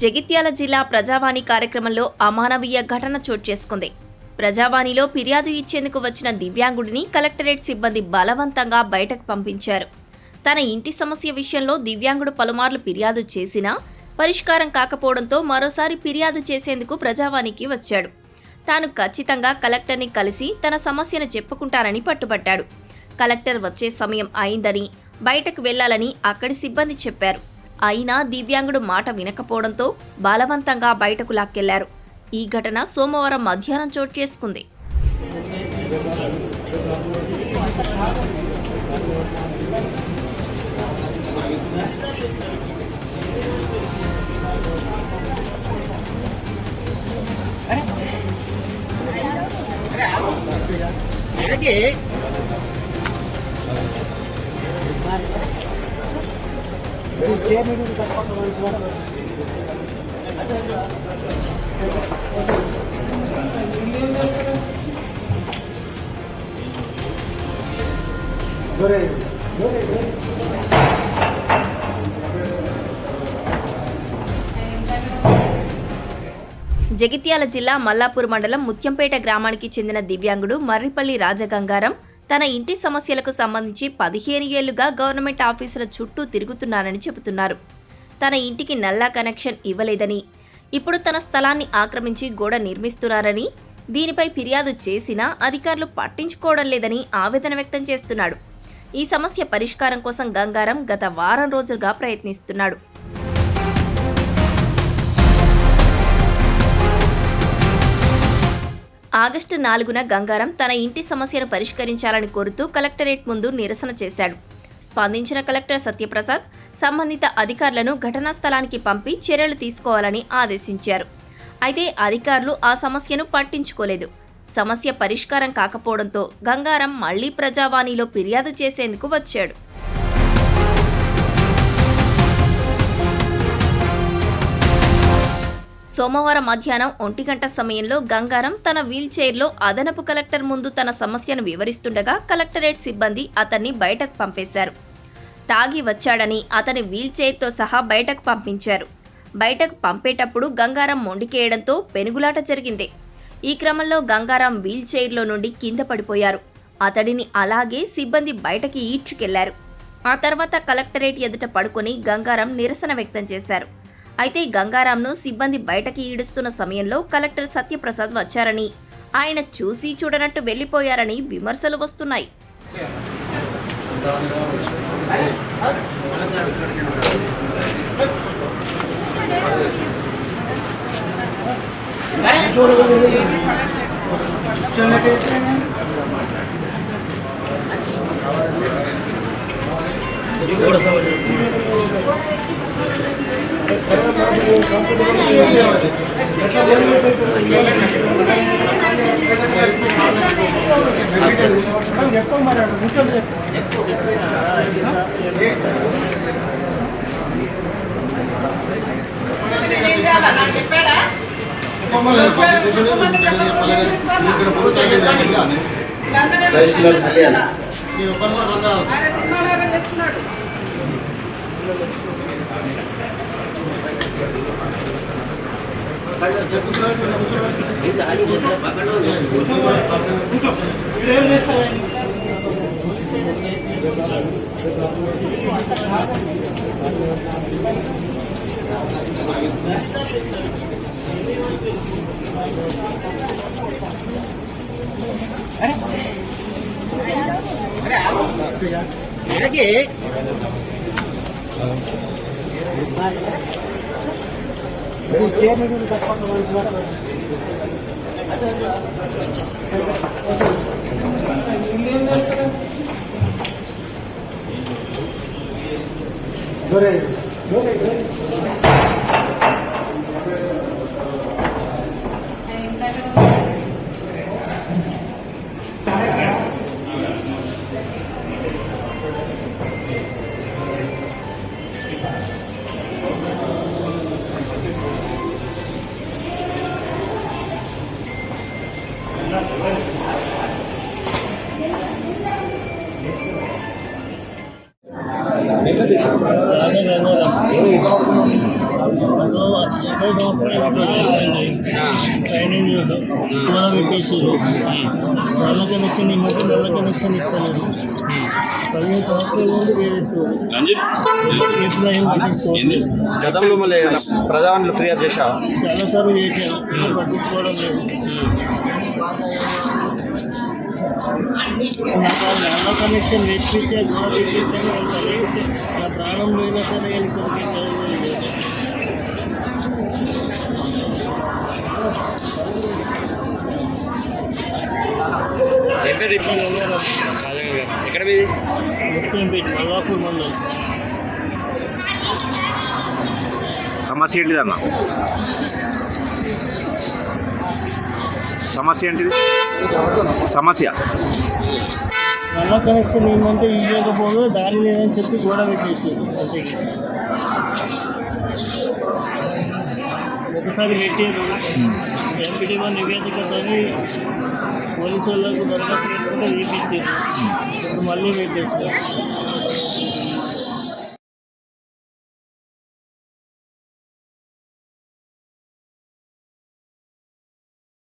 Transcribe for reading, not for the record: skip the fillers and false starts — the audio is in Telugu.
జగిత్యాల జిల్లా ప్రజావాణి కార్యక్రమంలో అమానవీయ ఘటన చోటు చేసుకుంది. ప్రజావాణిలో ఫిర్యాదు ఇచ్చేందుకు వచ్చిన దివ్యాంగుడిని కలెక్టరేట్ సిబ్బంది బలవంతంగా బయటకు పంపించారు. తన ఇంటి సమస్య విషయంలో దివ్యాంగుడు పలుమార్లు ఫిర్యాదు చేసినా పరిష్కారం కాకపోవడంతో మరోసారి ఫిర్యాదు చేసేందుకు ప్రజావాణికి వచ్చాడు. తాను ఖచ్చితంగా కలెక్టర్ని కలిసి తన సమస్యను చెప్పుకుంటానని పట్టుబట్టాడు. కలెక్టర్ వచ్చే సమయం అయిందని, బయటకు వెళ్లాలని అక్కడి సిబ్బంది చెప్పారు. అయినా దివ్యాంగుడు మాట వినకపోవడంతో బలవంతంగా బయటకు లాక్కెళ్లారు. ఈ ఘటన సోమవారం మధ్యాహ్నం చోటు చేసుకుంది. జగిత్యాల జిల్లా మల్లాపూర్ మండలం ముత్యంపేట గ్రామానికి చెందిన దివ్యాంగుడు మర్రిపల్లి రాజగంగారం తన ఇంటి సమస్యలకు సంబంధించి 15 ఏళ్లుగా గవర్నమెంట్ ఆఫీసుల చుట్టూ తిరుగుతున్నానని చెబుతున్నారు. తన ఇంటికి నల్లా కనెక్షన్ ఇవ్వలేదని, ఇప్పుడు తన స్థలాన్ని ఆక్రమించి గోడ నిర్మిస్తున్నారని, దీనిపై ఫిర్యాదు చేసినా అధికారులు పట్టించుకోవడం లేదని ఆవేదన వ్యక్తం చేస్తున్నాడు. ఈ సమస్య పరిష్కారం కోసం గంగారం గత వారం రోజులుగా ప్రయత్నిస్తున్నాడు. ఆగస్టు 4న గంగారం తన ఇంటి సమస్యను పరిష్కరించాలని కోరుతూ కలెక్టరేట్ ముందు నిరసన చేశాడు. స్పందించిన కలెక్టర్ సత్యప్రసాద్ సంబంధిత అధికారులను ఘటనా స్థలానికి పంపి చర్యలు తీసుకోవాలని ఆదేశించారు. అయితే అధికారులు ఆ సమస్యను పట్టించుకోలేదు. సమస్య పరిష్కారం కాకపోవడంతో గంగారం మళ్లీ ప్రజావాణిలో ఫిర్యాదు చేసేందుకు వచ్చాడు. సోమవారం మధ్యాహ్నం 1 గంట సమయంలో గంగారం తన వీల్ చైర్లో అదనపు కలెక్టర్ ముందు తన సమస్యను వివరిస్తుండగా కలెక్టరేట్ సిబ్బంది అతన్ని బయటకు పంపేశారు. తాగి వచ్చాడని అతని వీల్ చైర్తో సహా బయటకు పంపించారు. బయటకు పంపేటప్పుడు గంగారం మొండికేయడంతో పెనుగులాట జరిగింది. ఈ క్రమంలో గంగారం వీల్ చైర్లో నుండి కింద పడిపోయారు. అతడిని అలాగే సిబ్బంది బయటకి ఈడ్చుకెళ్లారు. ఆ తర్వాత కలెక్టరేట్ ఎదుట పడుకొని గంగారం నిరసన వ్యక్తం చేశారు. అయితే గంగారాంను సిబ్బంది బయటకి ఈడుస్తున్న సమయంలో కలెక్టర్ సత్యప్రసాద్ వచ్చారని, ఆయన చూసి చూడనట్టు వెళ్లిపోయారని విమర్శలు వస్తున్నాయి. ట్రైనింగ్ కూడా పెట్టేసారు. నల్ల కనెక్షన్ ఈ మధ్య నల్ల కనెక్షన్ ఇస్తున్నారు. 15 సంవత్సరాల నుండి వేరేస్తారు. గతంలో మళ్ళీ ప్రజావాణిలో ఫిర్యాదు చేశావా? చాలాసార్లు చేశాను, పట్టించుకోవడం లేదు. నాకు ఆ నల్ల కనెక్షన్ వెచ్చిస్తే గోడ తెచ్చిస్తేనే వెళ్తాను. నా ప్రాణం పోయినా సరే వెళ్ళిపోతే ఎక్కడ మీది? ముఖ్యంపేట మల్లాపూర్ మండలం. సమస్య ఏంటిదన్న? సమస్య ఏంటిది? సమస్య నల్ల కనెక్షన్ ఏంటంటే ఇవ్వకపోతే దారి లేదని చెప్పి గోడ పెట్టేసి అంతే. ఒకసారి పెట్టారు, ఎంపీటీఓ నివేదికతోని పోలీసు వాళ్ళకు దరఖాస్తు పెట్టుకుంటే వేయించారు. ఇప్పుడు మళ్ళీ పెట్టేసారు.